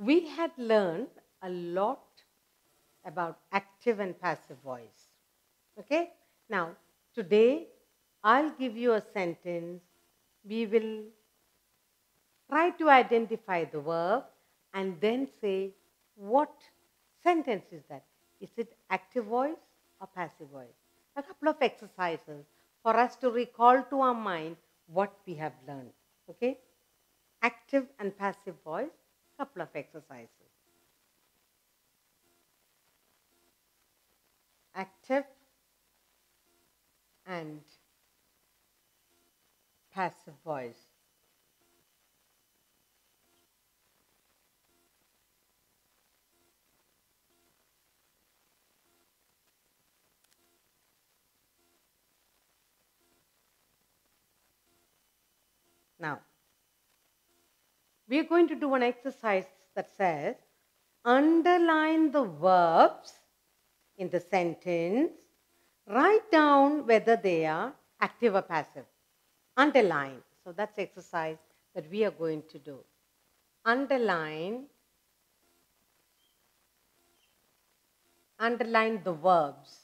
We had learned a lot about active and passive voice. Okay? Now, today I'll give you a sentence. We will try to identify the verb and then say what sentence is that. Is it active voice or passive voice? A couple of exercises for us to recall to our mind what we have learned. Okay? Active and passive voice, couple of exercises. Active and passive voice. Now, we are going to do an exercise that says underline the verbs in the sentence, write down whether they are active or passive. Underline. So that's the exercise that we are going to do. Underline the verbs.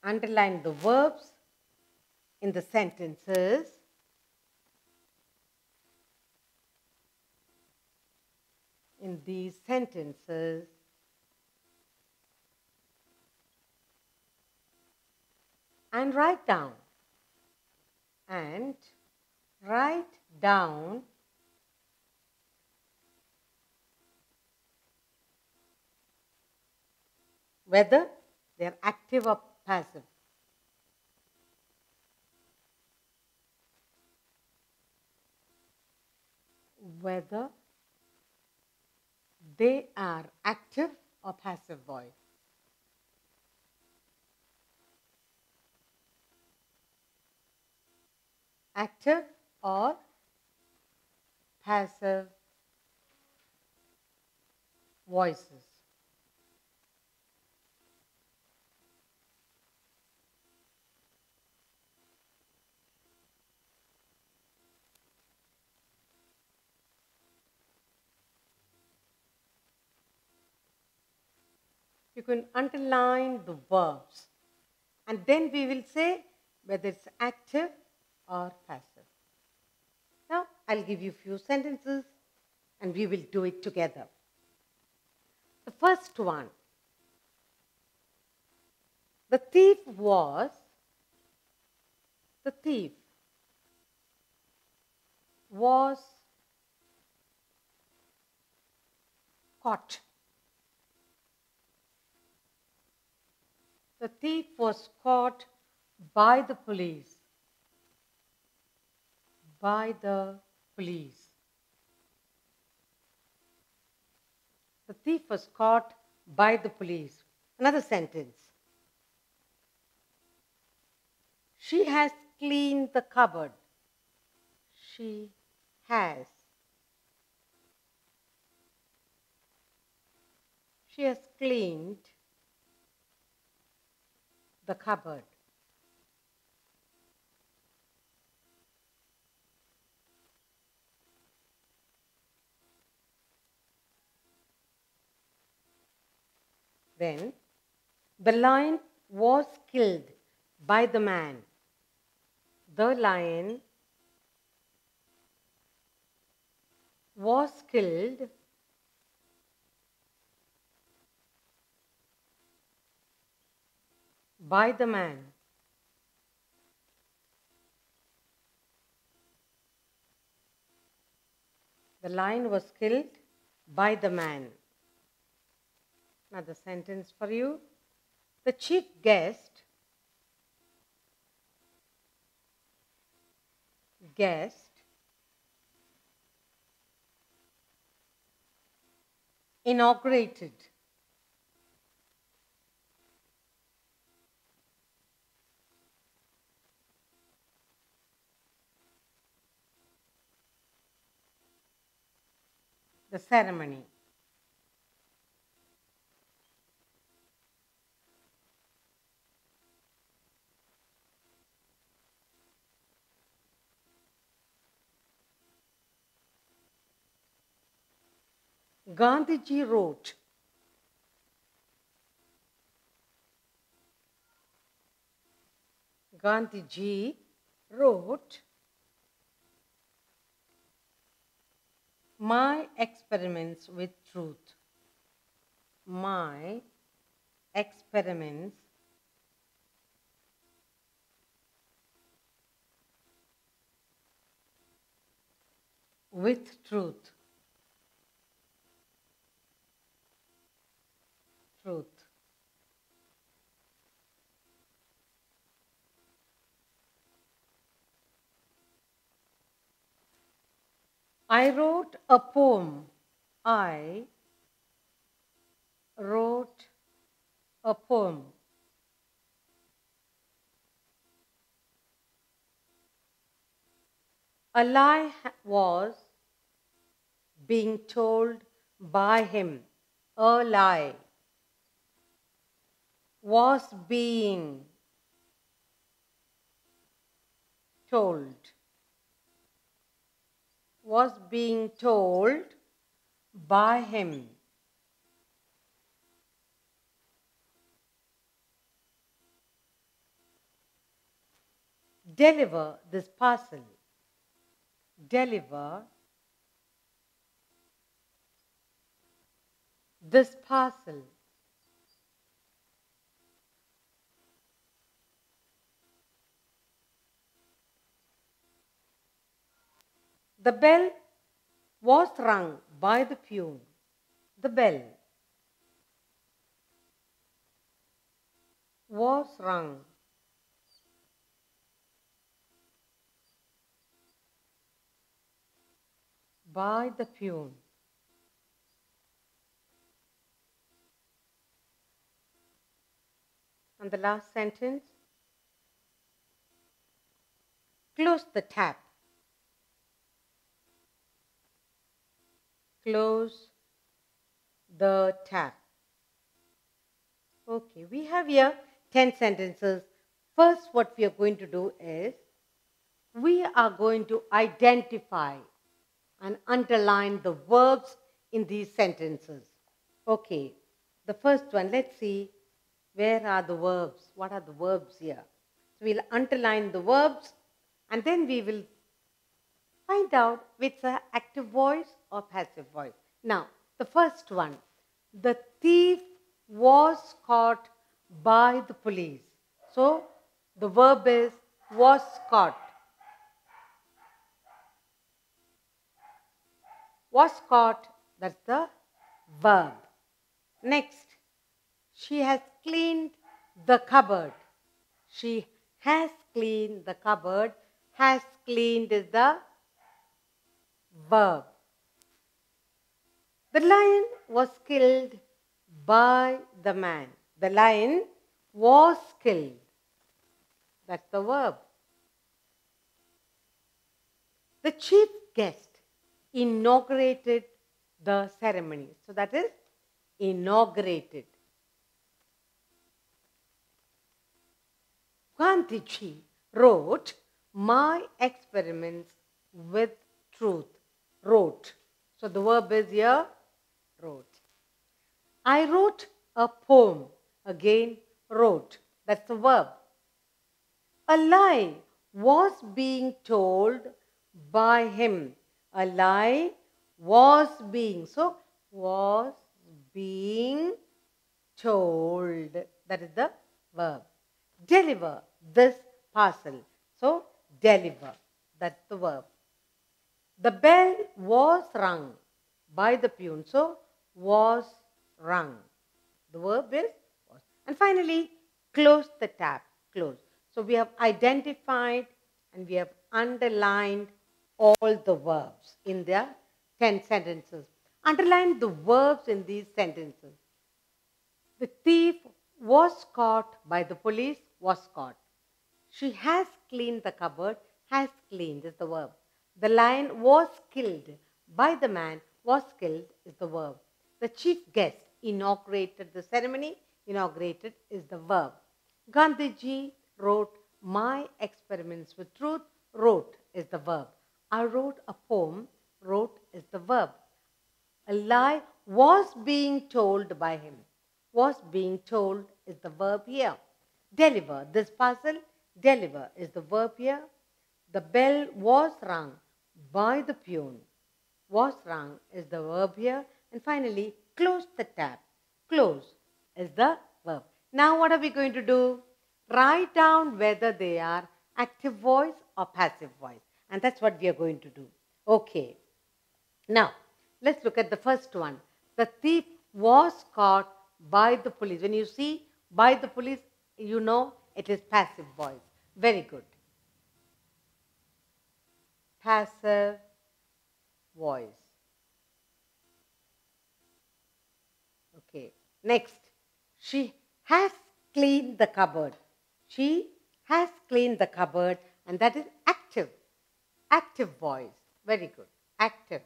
Underline the verbs in the sentences. In these sentences. And write down. Whether they are active or passive. Whether they are active or passive voice. Active or passive voices. You can underline the verbs and then we will say whether it's active or passive. Now, I'll give you a few sentences and we will do it together. The first one. The thief was caught. The thief was caught by the police. By the police. The thief was caught by the police. Another sentence. She has cleaned the cupboard. She has. She has cleaned the cupboard. Then, the lion was killed by the man. The lion was killed by the man. The lion was killed by the man. Another sentence for you. The chief guest inaugurated the ceremony. Gandhiji wrote. Gandhiji wrote, my experiments with truth. My experiments with truth. Truth. I wrote a poem. I wrote a poem. A lie was being told by him. A lie was being told. Was being told by him. Deliver this parcel. Deliver this parcel. The bell was rung by the peon. The bell was rung by the peon. And the last sentence, close the tap. Close the tap. Okay, we have here 10 sentences. First, what we are going to do is, we are going to identify and underline the verbs in these sentences. Okay, the first one, let's see, where are the verbs? What are the verbs here? So we'll underline the verbs and then we will find out which are active voice or passive voice. Now, the first one, the thief was caught by the police. So, the verb is was caught. Was caught, that's the verb. Next, she has cleaned the cupboard. She has cleaned the cupboard. Has cleaned is the verb. The lion was killed by the man. The lion was killed. That's the verb. The chief guest inaugurated the ceremony. So that is inaugurated. Gandhiji wrote, my experiments with truth. Wrote. So the verb is here, wrote. I wrote a poem. Again, wrote. That's the verb. A lie was being told by him. A lie was being. So, was being told. That is the verb. Deliver this parcel. So, deliver. That's the verb. The bell was rung by the peon. So, was rung. The verb is was. And finally, close the tap. Close. So, we have identified and we have underlined all the verbs in their 10 sentences. Underline the verbs in these sentences. The thief was caught by the police, was caught. She has cleaned the cupboard, has cleaned is the verb. The lion was killed by the man, was killed is the verb. The chief guest inaugurated the ceremony, inaugurated is the verb. Gandhiji wrote, my experiments with truth, wrote is the verb. I wrote a poem, wrote is the verb. A lie was being told by him. Was being told is the verb here. Deliver this parcel. Deliver is the verb here. The bell was rung by the peon. Was rung is the verb here. And finally, close the tap. Close is the verb. Now what are we going to do? Write down whether they are active voice or passive voice. And that's what we are going to do. Okay. Now, let's look at the first one. The thief was caught by the police. When you see by the police, you know it is passive voice. Very good. Passive voice. Okay. Next, she has cleaned the cupboard. She has cleaned the cupboard, and that is active. Active voice. Very good. Active.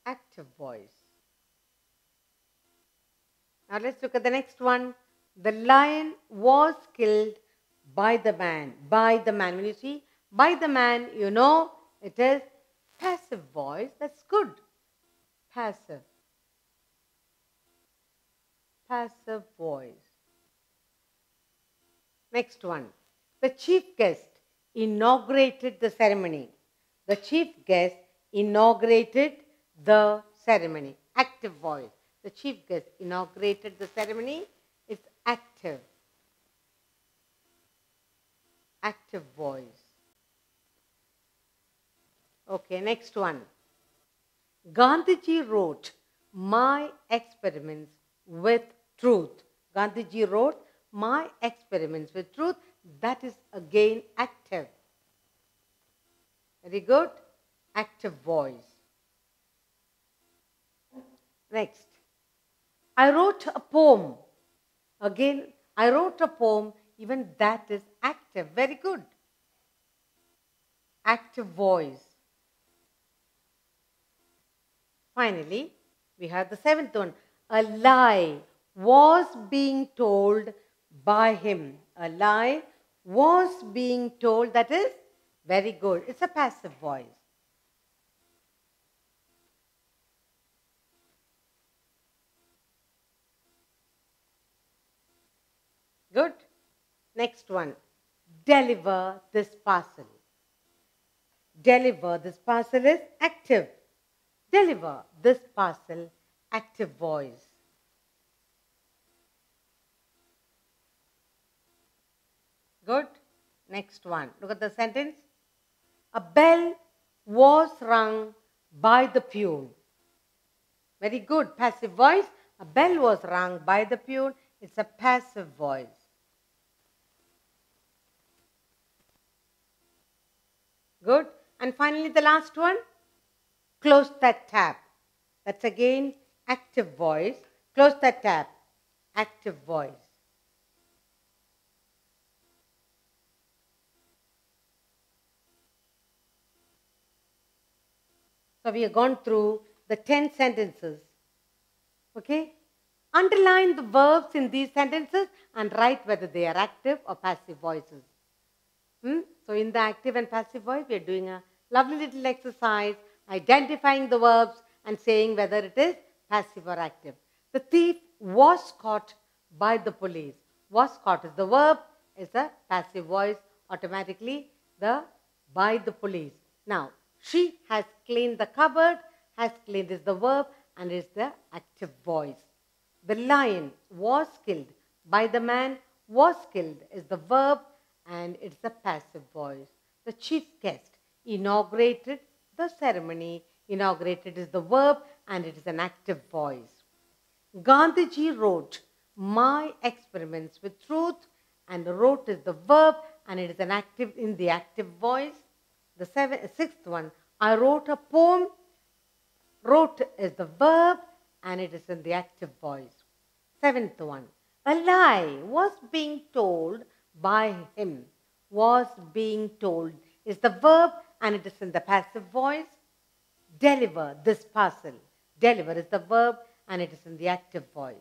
Active voice. Now let's look at the next one. The lion was killed by the man. By the man. When you see by the man, you know it is passive voice. That's good. Passive. Passive voice. Next one. The chief guest inaugurated the ceremony. The chief guest inaugurated the ceremony. Active voice. The chief guest inaugurated the ceremony. It's active. Active voice. Okay, next one. Gandhiji wrote my experiments with truth. Gandhiji wrote my experiments with truth. That is again active. Very good. Active voice. Next. I wrote a poem. Again, I wrote a poem. Even that is active. Very good. Active voice. Finally, we have the seventh one. A lie was being told by him. A lie was being told. That is very good. It's a passive voice. Good. Next one. Deliver this parcel. Deliver this parcel is active. Deliver this parcel, active voice. Good. Next one. Look at the sentence. A bell was rung by the peon. Very good. Passive voice. A bell was rung by the peon. It's a passive voice. Good. And finally, the last one. Close that tap. That's again active voice. Close that tap. Active voice. So we have gone through the 10 sentences. Okay? Underline the verbs in these sentences and write whether they are active or passive voices. So in the active and passive voice, we are doing a lovely little exercise, identifying the verbs and saying whether it is passive or active. The thief was caught by the police. Was caught is the verb, is a passive voice, automatically the by the police. Now, she has cleaned the cupboard. Has cleaned is the verb and is the active voice. The lion was killed by the man. Was killed is the verb and it's the passive voice. The chief guest inaugurated the ceremony. Inaugurated is the verb and it is an active voice. Gandhiji wrote my experiments with truth, and wrote is the verb and it is an active in the active voice. The sixth one, I wrote a poem. Wrote is the verb and it is in the active voice. Seventh one, a lie was being told by him. Was being told is the verb and it is in the passive voice. Deliver this parcel. Deliver is the verb and it is in the active voice.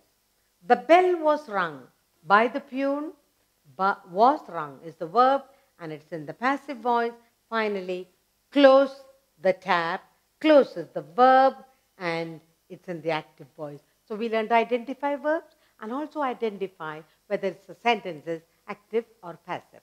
The bell was rung by the peon. Was rung is the verb and it's in the passive voice. Finally, close the tap. Close is the verb and it's in the active voice. So we learned to identify verbs and also identify whether it's a sentence is active or passive.